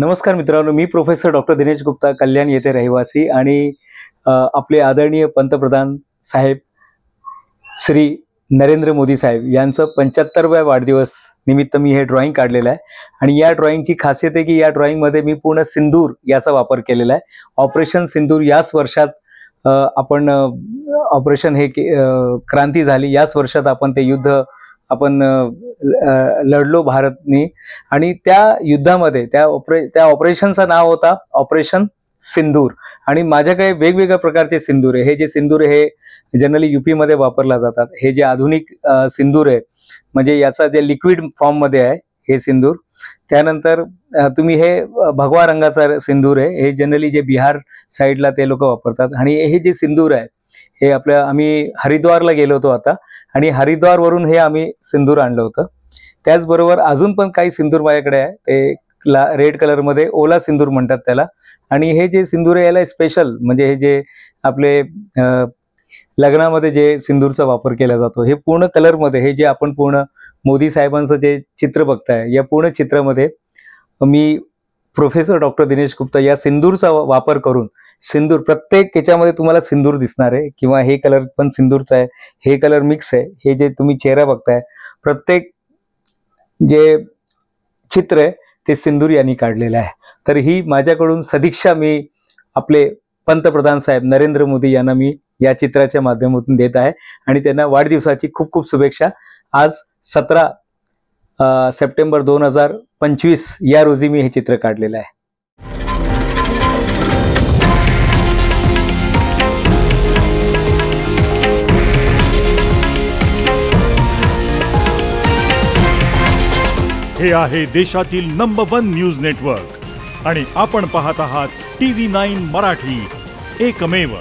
नमस्कार मित्रांनो, मी professor doctor Dinesh Gupta, कल्याण येथे रहिवासी आणि आपले आदरणीय पंतप्रधान साहेब श्री नरेंद्र मोदी साहेब यांचं 75व्या वाढदिवस निमित्त मी हे ड्रॉइंग काढलेलं आहे. आणि या ड्रॉइंगची खासियत आहे की या ड्रॉइंगमध्ये मी पूर्ण सिंदूर याचा वापर केलेला आहे. ऑपरेशन सिंदूर याच वर्षात आपण ऑपरेशन हे क्रांती झाली, याच वर्षात आपण ते युद्ध आपण लढलो भारतनी. आणि त्या युद्धामध्ये त्या ऑपरेशनचं नाव होता ऑपरेशन सिंदूर. आणि माझ्याकडे वेगवेगळ्या प्रकारचे सिंदूर आहे. हे जे सिंदूर हे जनरली यूपी मध्ये वापरला जातात. हे जे आधुनिक सिंदूर आहे म्हणजे याचा जे लिक्विड फॉर्म मध्ये आहे हे सिंदूर. त्यानंतर तुम्ही हे भगवा रंगाचा सिंदूर आहे. हे जनरली जे बिहार साईडला ते लोक वापरतात. आणि हे जे सिंदूर आहे हे आम्ही हरिद्वारला गेलो होतो आता, आणि हरिद्वारवरून हे आम्ही सिंदूर आणलं होतं. त्याचबरोबर अजून पण काही सिंदूर माझ्याकडे आहे. ते रेड कलरमध्ये ओला सिंदूर म्हणतात त्याला. आणि हे जे सिंदूर आहे याला स्पेशल म्हणजे हे जे आपले लग्नामध्ये जे सिंदूरचा वापर केला जातो हे पूर्ण कलरमध्ये, हे जे आपण पूर्ण मोदी साहेबांचं जे चित्र बघताय या पूर्ण चित्रामध्ये मी प्रोफेसर डॉक्टर दिनेश गुप्ता या सिंदूरचा वापर करून सिंदूर प्रत्येक याच्यामध्ये तुम्हाला सिंदूर दिसणार आहे. किंवा हे कलर पण सिंदूरचा आहे, हे कलर मिक्स आहे. हे जे तुम्ही चेहरा बघताय प्रत्येक जे चित्र आहे ते सिंदूर यांनी काढलेलं आहे. तर ही माझ्याकडून सदिच्छा मी आपले पंतप्रधान साहेब नरेंद्र मोदी यांना मी या चित्राच्या माध्यमातून देत आहे. आणि त्यांना वाढदिवसाची खूप खूप शुभेच्छा. आज 17 सप्टेंबर 2025 या रोजी मी हे चित्र काढलेलं आहे. हे आहे देशातील नंबर 1 न्यूज नेटवर्क आणि आपण पाहत आहात TV9 मराठी, एकमेव.